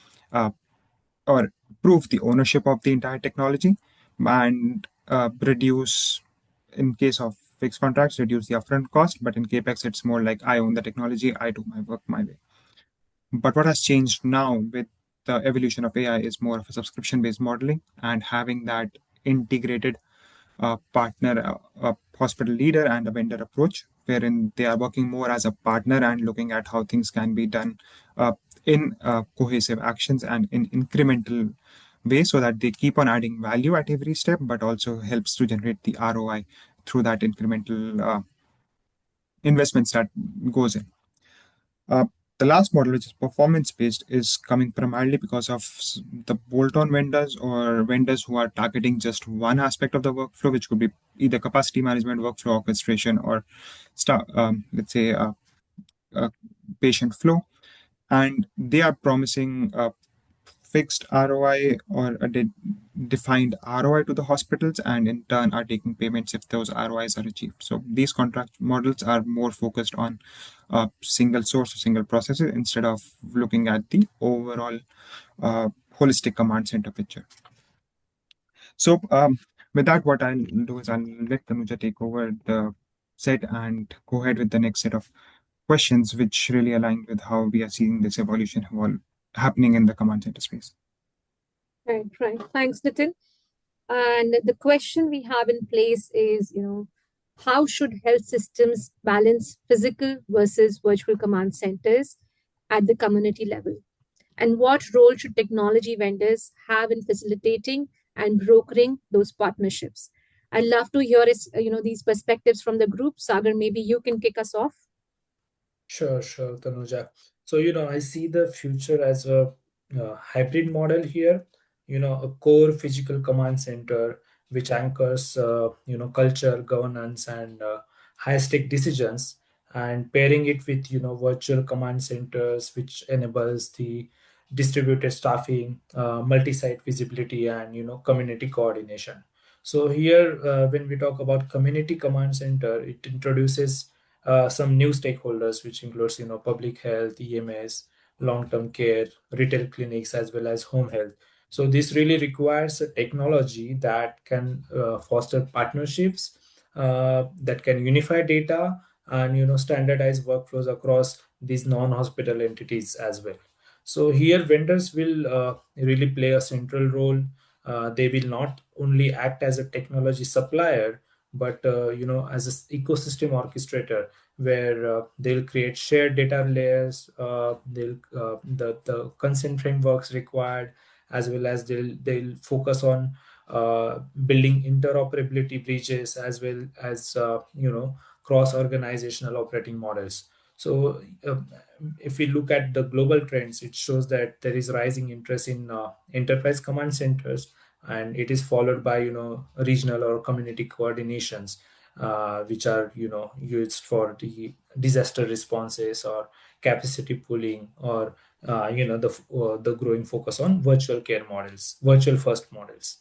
or prove the ownership of the entire technology and reduce, in case of fixed contracts, reduce the upfront cost. But in CAPEX, it's more like I own the technology, I do my work my way. But what has changed now with the evolution of AI is more of a subscription based modeling and having that integrated partner, a hospital leader, and a vendor approach, wherein they are working more as a partner and looking at how things can be done in cohesive actions and in incremental way so that they keep on adding value at every step, but also helps to generate the ROI through that incremental investments that goes in. The last model, which is performance based, is coming primarily because of the bolt on vendors or vendors who are targeting just one aspect of the workflow, which could be either capacity management, workflow orchestration, or let's say patient flow. And they are promising a fixed ROI or a defined ROI to the hospitals, and in turn are taking payments if those ROIs are achieved. So these contract models are more focused on a single source or single processes instead of looking at the overall holistic command center picture. So with that, what I'll do is I'll let Tanuja take over the set and go ahead with the next set of questions, which really align with how we are seeing this evolution happening in the command center space. Right. Thanks, Nitin. And the question we have in place is, how should health systems balance physical versus virtual command centers at the community level? And what role should technology vendors have in facilitating and brokering those partnerships? I'd love to hear these perspectives from the group. Sagar, maybe you can kick us off. Sure, Tanuja. So, I see the future as a hybrid model here, a core physical command center which anchors, culture, governance, and high-stake decisions, and pairing it with, virtual command centers, which enables the distributed staffing, multi-site visibility, and, community coordination. So here, when we talk about community command center, it introduces some new stakeholders, which includes public health, EMS, long-term care, retail clinics, as well as home health. So this really requires a technology that can foster partnerships, that can unify data, and standardize workflows across these non-hospital entities as well. So here vendors will really play a central role. They will not only act as a technology supplier, but as an ecosystem orchestrator, where they'll create shared data layers, they'll the consent frameworks required, as well as they'll focus on building interoperability bridges, as well as cross organizational operating models. So if we look at the global trends, it shows that there is rising interest in enterprise command centers, and it is followed by regional or community coordinations, which are used for the disaster responses or capacity pooling, or the growing focus on virtual care models, virtual first models.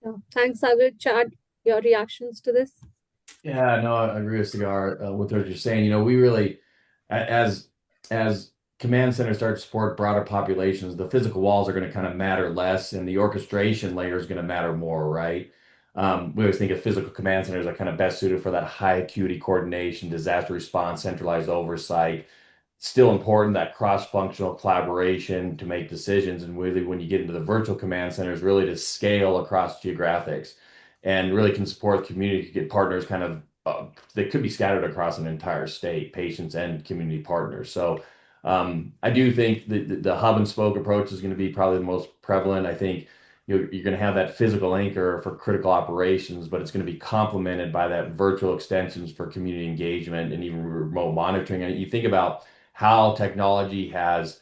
Yeah. Thanks, Sagar. Chad, your reactions to this? Yeah, no, I agree with Cigar with what you're saying. We really, as command centers start to support broader populations, the physical walls are going to kind of matter less, and the orchestration layer is going to matter more, right? We always think of physical command centers are kind of best suited for that high acuity coordination, disaster response, centralized oversight. Still important, that cross-functional collaboration to make decisions, and really when you get into the virtual command centers, really to scale across geographics and really can support community to get partners kind of that could be scattered across an entire state, patients and community partners. So I do think the hub and spoke approach is going to be probably the most prevalent. I think you're going to have that physical anchor for critical operations, but it's going to be complemented by that virtual extensions for community engagement and even remote monitoring. And you think about how technology has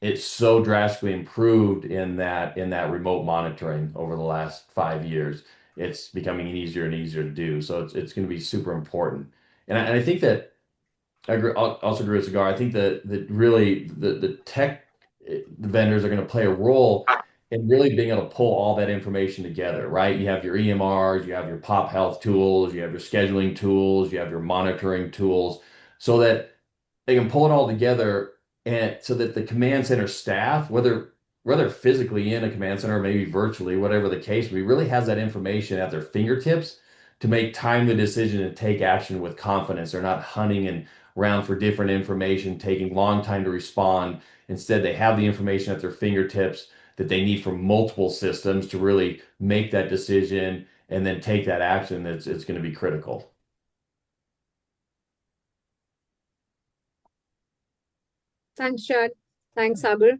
it's so drastically improved in that remote monitoring over the last 5 years. It's becoming easier and easier to do. So it's going to be super important. And I think that I also agree with Cigar. I think that really the tech the vendors are going to play a role in really being able to pull all that information together, right? You have your EMRs, you have your pop health tools, you have your scheduling tools, you have your monitoring tools, so that they can pull it all together and so that the command center staff, whether physically in a command center or maybe virtually, whatever the case, we really has that information at their fingertips to make timely decision and take action with confidence. They're not hunting and around for different information, taking long time to respond. Instead, they have the information at their fingertips that they need from multiple systems to really make that decision and then take that action that's it's going to be critical. Thanks, Chad. Thanks, Sagar.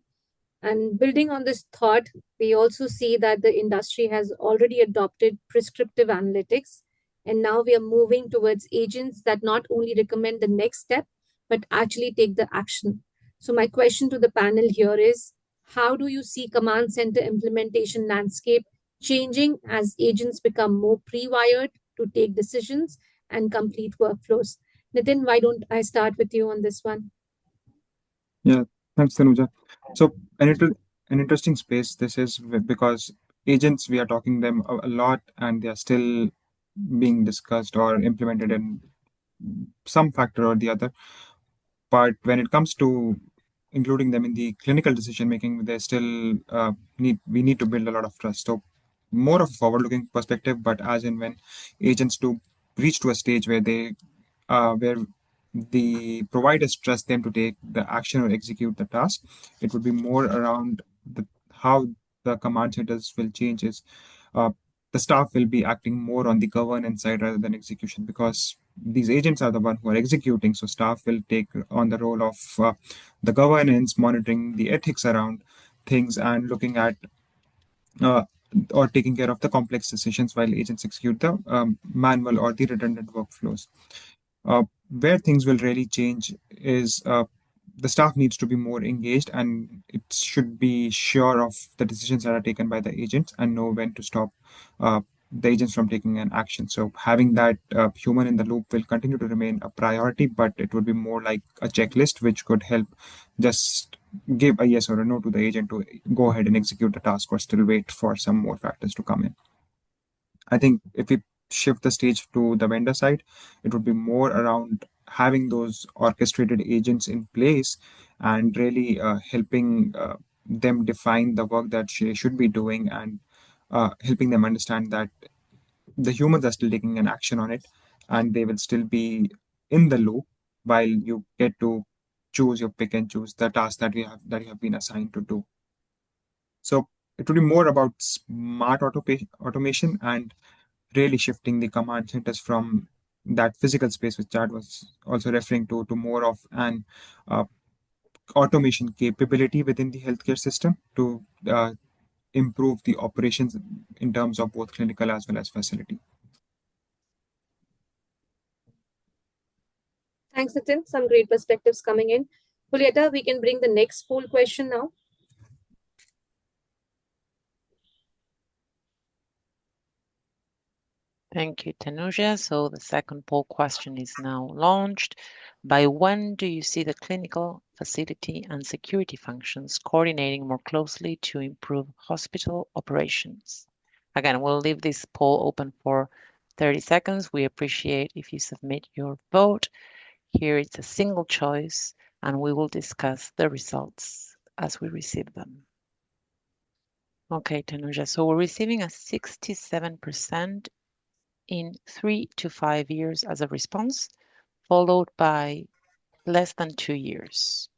And building on this thought, we also see that the industry has already adopted prescriptive analytics. And now we are moving towards agents that not only recommend the next step, but actually take the action. So my question to the panel here is, how do you see command center implementation landscape changing as agents become more pre-wired to take decisions and complete workflows? Nitin, why don't I start with you on this one? Yeah, thanks, Tanuja. So an interesting space this is because agents, we are talking them a lot, and they are still being discussed or implemented in some factor or the other. But when it comes to including them in the clinical decision making, they still need to build a lot of trust. So more of a forward looking perspective, but as in when agents do reach to a stage where the providers trust them to take the action or execute the task, it would be more around how the command centers will change is uh, the staff will be acting more on the governance side rather than execution, because these agents are the one who are executing. So staff will take on the role of the governance, monitoring the ethics around things, and looking at uh, or taking care of the complex decisions, while agents execute the manual or the redundant workflows. Where things will really change is the staff needs to be more engaged, and it should be sure of the decisions that are taken by the agents and know when to stop the agents from taking an action. So having that human in the loop will continue to remain a priority, but it would be more like a checklist which could help just give a yes or a no to the agent to go ahead and execute the task, or still wait for some more factors to come in. I think if we shift the stage to the vendor side, it would be more around having those orchestrated agents in place and really helping them define the work that they should be doing, and helping them understand that the humans are still taking an action on it, and they will still be in the loop while you get to choose your pick and choose the task that you have been assigned to do. So it would be more about smart automation and really shifting the command centers from that physical space, which Chad was also referring to more of an uh, automation capability within the healthcare system to improve the operations in terms of both clinical as well as facility. Thanks, Nitin. Some great perspectives coming in. Julieta, we can bring the next poll question now. Thank you, Tanuja. So the second poll question is now launched. By when do you see the clinical, facility, and security functions coordinating more closely to improve hospital operations? Again, we'll leave this poll open for 30 seconds. We appreciate if you submit your vote. Here it's a single choice, and we will discuss the results as we receive them. Okay, Tanuja, so we're receiving a 67% in 3 to 5 years as a response, followed by less than 2 years.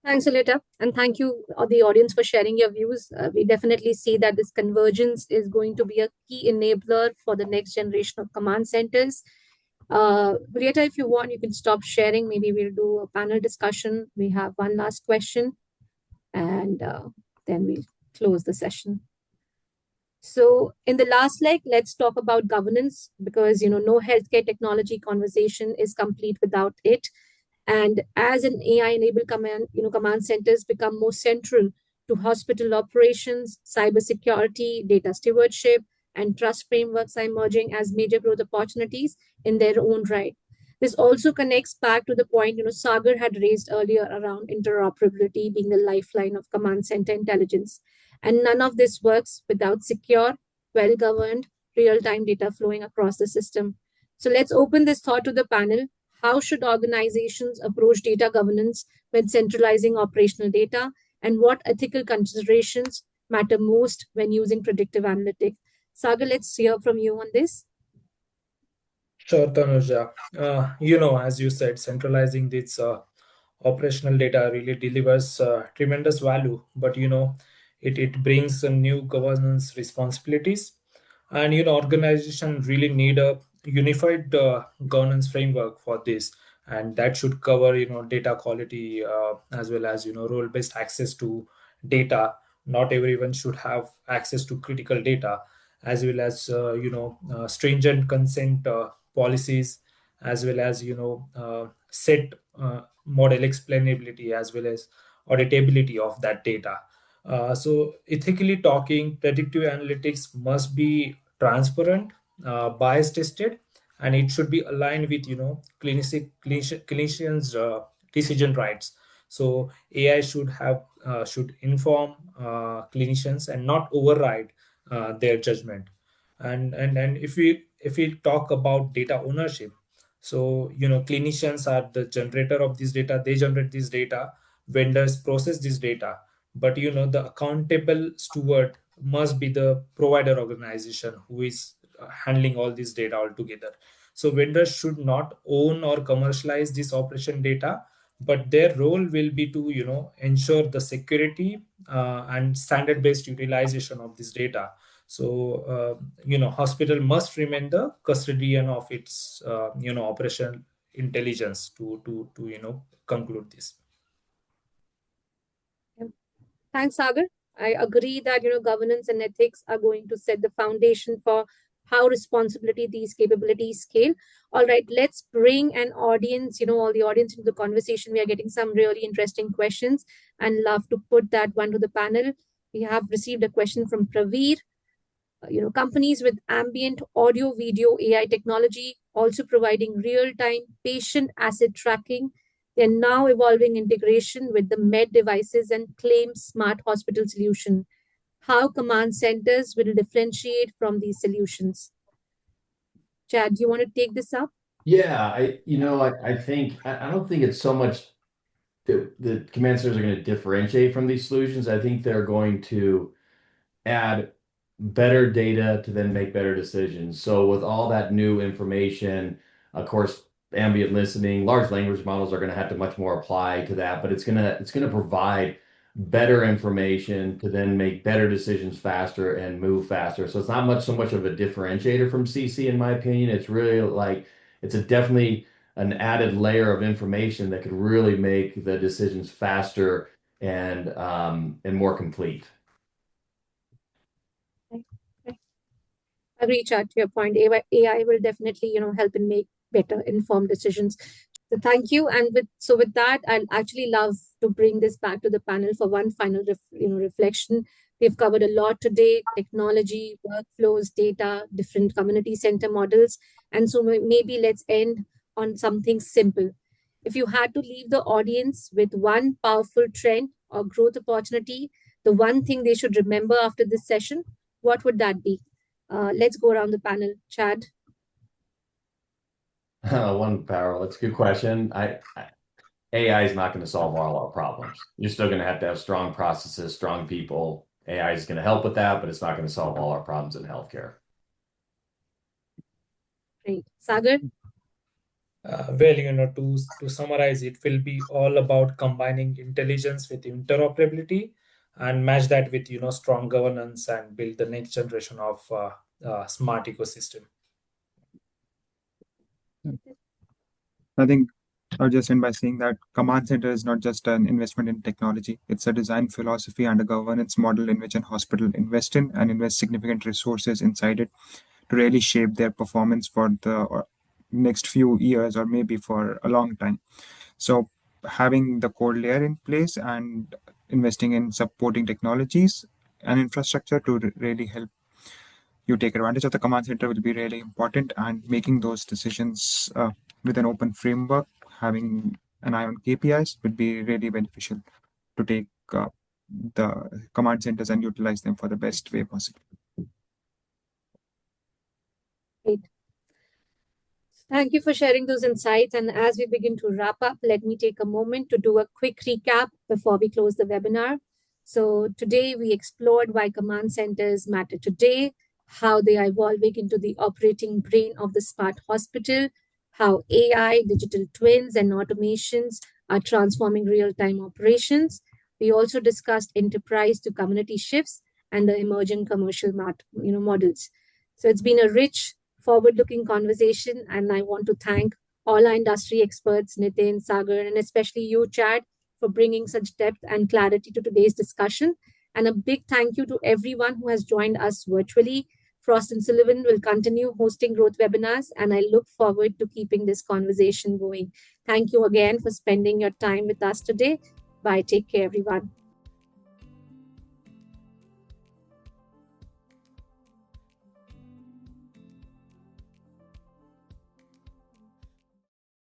Thanks, Aleta, and thank you, the audience, for sharing your views. We definitely see that this convergence is going to be a key enabler for the next generation of command centers. Julieta, if you want, you can stop sharing. Maybe we'll do a panel discussion. We have one last question, and then we'll close the session. So, in the last leg, let's talk about governance, because no healthcare technology conversation is complete without it. And as an AI-enabled command centers become more central to hospital operations, cybersecurity, data stewardship, and trust frameworks are emerging as major growth opportunities in their own right. This also connects back to the point Sagar had raised earlier around interoperability being the lifeline of command center intelligence. And none of this works without secure, well-governed, real-time data flowing across the system. So let's open this thought to the panel. How should organizations approach data governance when centralizing operational data? And what ethical considerations matter most when using predictive analytics? Sagar, let's hear from you on this. Sure, Tanuja. As you said, centralizing this operational data really delivers tremendous value, but it brings some new governance responsibilities, and organization really need a unified governance framework for this, and that should cover data quality as well as role based access to data. Not everyone should have access to critical data, as well as stringent consent policies, as well as set model explainability as well as auditability of that data. So ethically talking, predictive analytics must be transparent, bias tested, and it should be aligned with clinicians' decision rights. So AI should inform clinicians and not override their judgment. And if we talk about data ownership, so clinicians are the generator of this data. They generate this data. Vendors process this data, but the accountable steward must be the provider organization who is handling all this data altogether. So vendors should not own or commercialize this operation data, but their role will be to ensure the security and standard based utilization of this data. So hospital must remain the custodian of its operational intelligence to conclude this. Thanks, Sagar. I agree that governance and ethics are going to set the foundation for how responsibility these capabilities scale. All right, let's bring an audience, all the audience into the conversation. We are getting some really interesting questions and love to put that one to the panel. We have received a question from Praveer. Companies with ambient audio video AI technology also providing real-time patient asset tracking. They're now evolving integration with the med devices and claim smart hospital solution. How command centers will differentiate from these solutions? Chad, do you want to take this up? Yeah, I think I don't think it's so much the command centers are going to differentiate from these solutions. I think they're going to add better data to then make better decisions. So with all that new information, of course, ambient listening, large language models are going to have to much more apply to that, but it's going to provide better information to then make better decisions faster and move faster. So it's not much so much of a differentiator from CC in my opinion. It's really like it's a definitely an added layer of information that could really make the decisions faster and more complete. Agree, Chad, to your point. AI will definitely, help in make better informed decisions. So thank you. And with that, I'd actually love to bring this back to the panel for one final reflection. We've covered a lot today: technology, workflows, data, different community center models. And so maybe let's end on something simple. If you had to leave the audience with one powerful trend or growth opportunity, the one thing they should remember after this session, what would that be? Let's go around the panel. Chad. One Power. That's a good question. AI is not going to solve all our problems. You're still going to have strong processes, strong people. AI is going to help with that, but it's not going to solve all our problems in healthcare. Great. Sagar? Well, to summarize, it will be all about combining intelligence with interoperability and match that with strong governance and build the next generation of smart ecosystem. I think I'll just end by saying that Command Center is not just an investment in technology. It's a design philosophy and a governance model in which an hospital invest significant resources inside it to really shape their performance for the next few years or maybe for a long time. So having the core layer in place and investing in supporting technologies and infrastructure to really help you take advantage of the command center will be really important, and making those decisions with an open framework, having an eye on KPIs would be really beneficial to take the command centers and utilize them for the best way possible. Great. Thank you for sharing those insights. And as we begin to wrap up, let me take a moment to do a quick recap before we close the webinar. So today we explored why command centers matter today, how they are evolving into the operating brain of the smart hospital, how AI, digital twins, and automations are transforming real-time operations. We also discussed enterprise to community shifts and the emerging commercial models. So it's been a rich, forward-looking conversation, and I want to thank all our industry experts, Nitin, Sagar, and especially you, Chad, for bringing such depth and clarity to today's discussion. And a big thank you to everyone who has joined us virtually, Frost and Sullivan will continue hosting growth webinars, and I look forward to keeping this conversation going. Thank you again for spending your time with us today. Bye. Take care, everyone.